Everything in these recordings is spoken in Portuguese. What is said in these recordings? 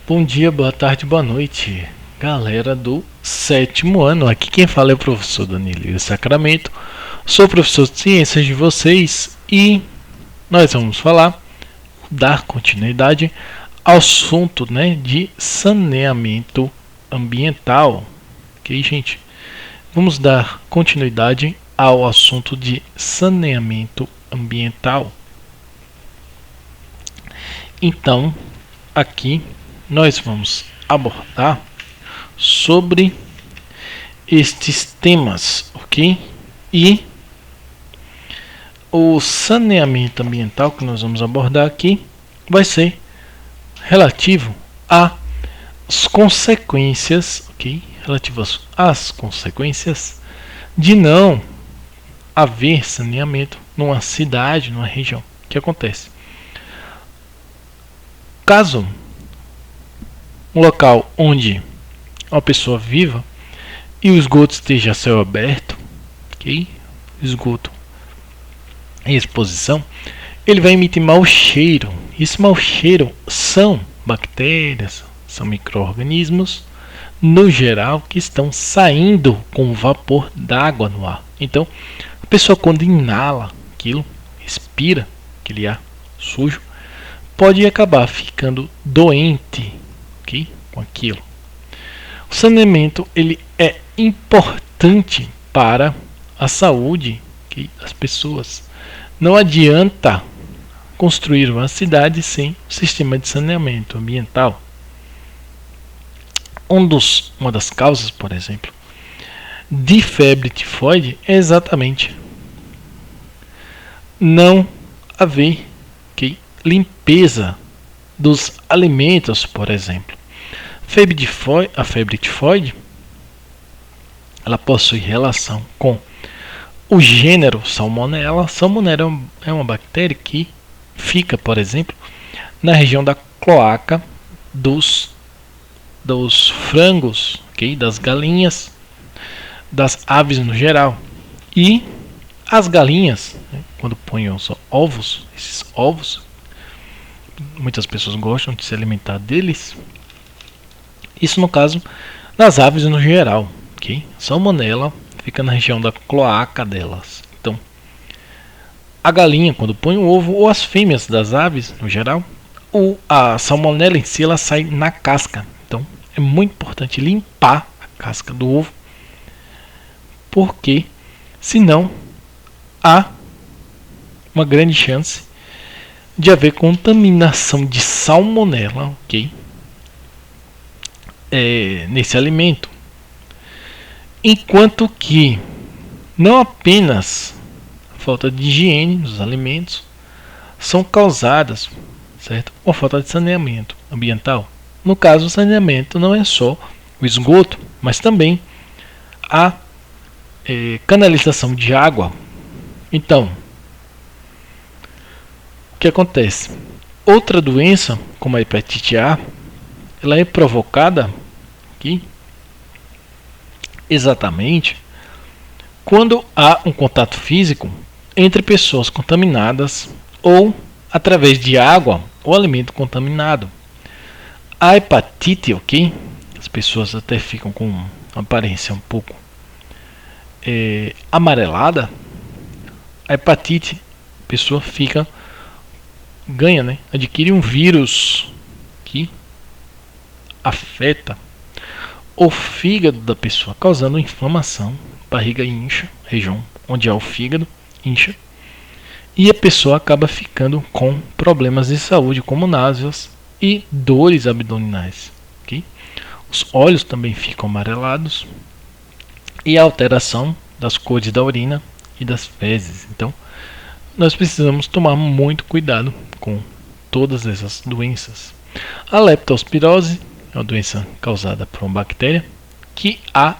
Bom dia, boa tarde, boa noite, galera do sétimo ano. Aqui quem fala é o professor Danilo Sacramento. Sou professor de ciências de vocês e nós vamos dar continuidade ao assunto, de saneamento ambiental. Ok, gente? Vamos dar continuidade ao assunto de saneamento ambiental. Então, aqui nós vamos abordar sobre estes temas, ok? E o saneamento ambiental que nós vamos abordar aqui vai ser relativo às consequências, ok? Relativas às consequências de não haver saneamento numa cidade, numa região. O que acontece? Caso um local onde uma pessoa viva e o esgoto esteja a céu aberto, ok? Esgoto em exposição, ele vai emitir mau cheiro. Esse mau cheiro são bactérias, são micro-organismos, no geral, que estão saindo com o vapor d'água no ar. Então, a pessoa quando inala aquilo, respira aquele ar sujo, pode acabar ficando doente, ok? Com aquilo. O saneamento ele é importante para a saúde, okay, das pessoas. Não adianta construir uma cidade sem um sistema de saneamento ambiental. Uma das causas, por exemplo, de febre tifoide é exatamente não haver limpeza dos alimentos, por exemplo. A febre tifoide ela possui relação com o gênero Salmonella. Salmonella é uma bactéria que fica, por exemplo, na região da cloaca dos frangos, okay? Das galinhas, das aves no geral. E as galinhas, quando põem os ovos, esses ovos, muitas pessoas gostam de se alimentar deles. Isso no caso das aves no geral, ok? Salmonella fica na região da cloaca delas. Então, a galinha quando põe o ovo, ou as fêmeas das aves no geral, a salmonella em si ela sai na casca. Então, é muito importante limpar a casca do ovo, porque senão há uma grande chance de haver contaminação de salmonella, ok? Nesse alimento. Enquanto que não apenas a falta de higiene nos alimentos são causadas, certo? Por falta de saneamento ambiental. No caso, o saneamento não é só o esgoto, mas também a canalização de água. Então, o que acontece? Outra doença, como a hepatite A, ela é provocada aqui exatamente quando há um contato físico entre pessoas contaminadas ou através de água ou alimento contaminado. A hepatite, ok? As pessoas até ficam com uma aparência um pouco amarelada. A hepatite, a pessoa adquire um vírus que afeta o fígado da pessoa, causando inflamação, barriga incha, região onde há o fígado incha, e a pessoa acaba ficando com problemas de saúde como náuseas e dores abdominais. Okay? Os olhos também ficam amarelados e a alteração das cores da urina e das fezes. Então, nós precisamos tomar muito cuidado com todas essas doenças. A leptospirose é uma doença causada por uma bactéria que há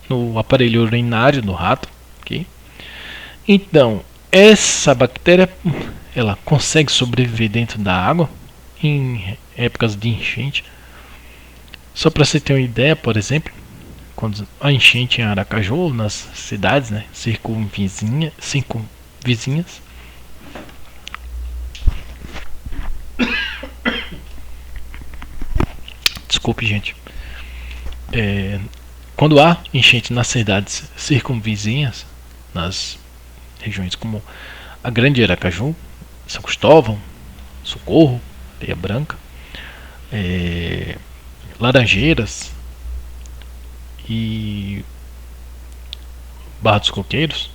no aparelho urinário do rato. Okay? Então, essa bactéria ela consegue sobreviver dentro da água em épocas de enchente. Só para você ter uma ideia, por exemplo, quando a enchente em Aracaju, nas cidades circunvizinhas, desculpe, gente. Quando há enchente nas cidades circunvizinhas, nas regiões como a Grande Aracaju, São Cristóvão, Socorro, Areia Branca, Laranjeiras e Barra dos Coqueiros,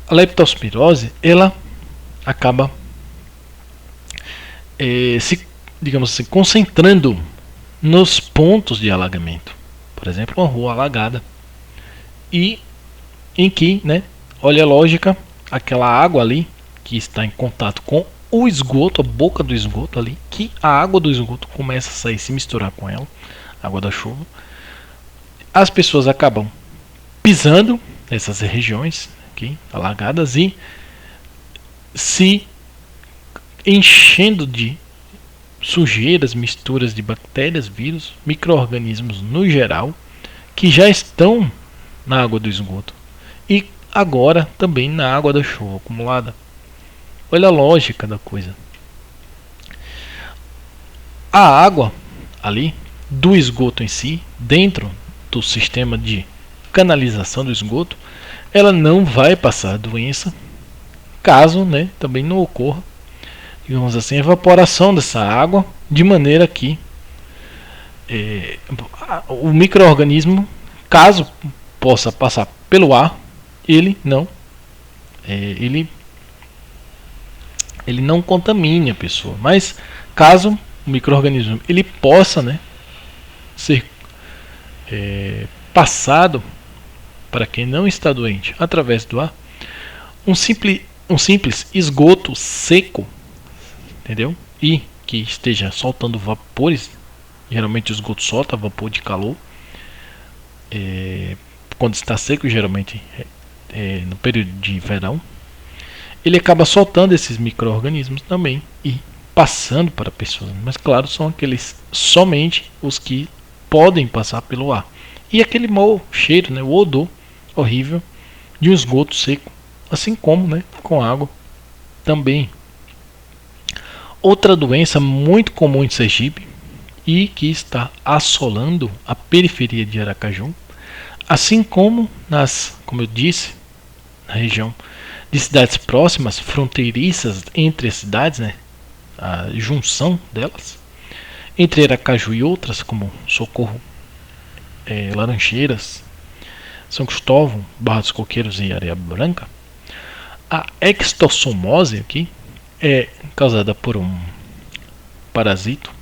a leptospirose ela acaba se, digamos assim, concentrando nos pontos de alagamento. Por exemplo, uma rua alagada e em que, né, olha a lógica, aquela água ali que está em contato com o esgoto, a boca do esgoto ali, que a água do esgoto começa a sair, se misturar com ela, água da chuva, as pessoas acabam pisando nessas regiões aqui, alagadas e se enchendo de sujeiras, misturas de bactérias, vírus, micro-organismos no geral, que já estão na água do esgoto e agora também na água da chuva acumulada. Olha a lógica da coisa. A água ali do esgoto em si, dentro do sistema de canalização do esgoto, ela não vai passar doença caso, né, também não ocorra, digamos assim, evaporação dessa água, de maneira que o micro-organismo, caso possa passar pelo ar, ele não contamine a pessoa, mas caso o micro-organismo ele possa, né, ser passado para quem não está doente através do ar, um simples esgoto seco, entendeu? E que esteja soltando vapores, geralmente o esgoto solta vapor de calor, quando está seco, geralmente no período de verão, ele acaba soltando esses micro-organismos também e passando para pessoas, mas claro, são aqueles somente os que podem passar pelo ar. E aquele mau cheiro, né, o odor horrível de um esgoto seco, assim como, né, com água também. Outra doença muito comum em Sergipe e que está assolando a periferia de Aracaju, assim como como eu disse, na região de cidades próximas, fronteiriças entre as cidades, né, a junção delas, entre Aracaju e outras, como Socorro, Laranjeiras, São Cristóvão, Barra dos Coqueiros e Areia Branca, a extossomose aqui é causada por um parasito,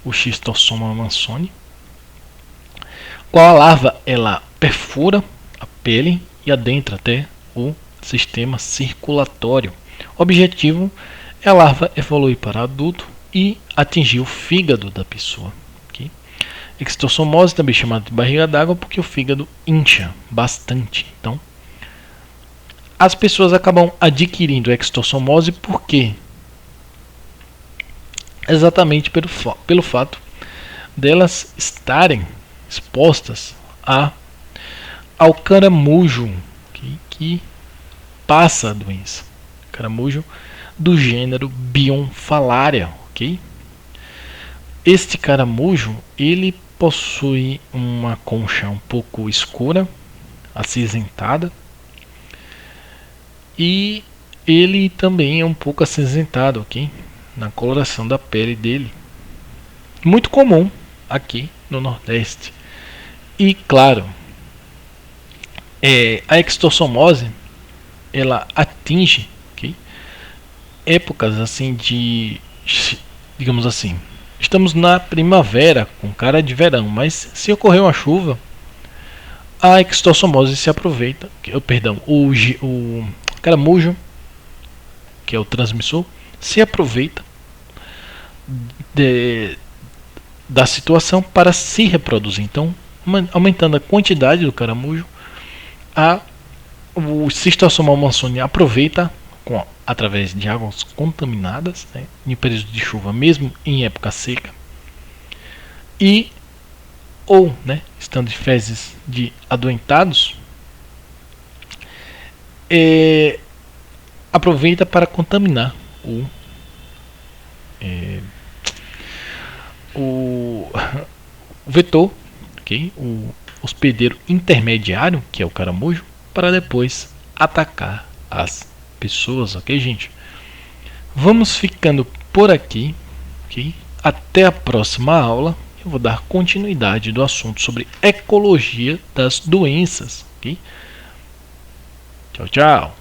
o Schistossoma mansoni, qual a larva ela perfura a pele e adentra até o sistema circulatório. O objetivo é a larva evoluir para adulto e atingir o fígado da pessoa. Okay? Extossomose também chamada de barriga d'água porque o fígado incha bastante. Então, as pessoas acabam adquirindo extossomose porque exatamente pelo fato delas estarem expostas ao caramujo que passa a doença. Caramujo do gênero Bionfalaria, ok? Este caramujo ele possui uma concha um pouco escura, acinzentada, e ele também é um pouco acinzentado, ok? Na coloração da pele dele, muito comum aqui no Nordeste. E claro, a extossomose ela atinge, okay, épocas assim digamos assim, estamos na primavera com cara de verão, mas se ocorrer uma chuva, a extossomose se aproveita, o caramujo, que é o transmissor, se aproveita da situação para se reproduzir. Então, aumentando a quantidade do caramujo, o Schistossoma mansoni aproveita através de águas contaminadas, né, em período de chuva, mesmo em época seca, ou, né, estando de fezes de adoentados, aproveita para contaminar o vetor, ok? O hospedeiro intermediário, que é o caramujo, para depois atacar as pessoas, ok, gente? Vamos ficando por aqui, ok? Até a próxima aula. Eu vou dar continuidade do assunto sobre ecologia das doenças, ok? Tchau, tchau.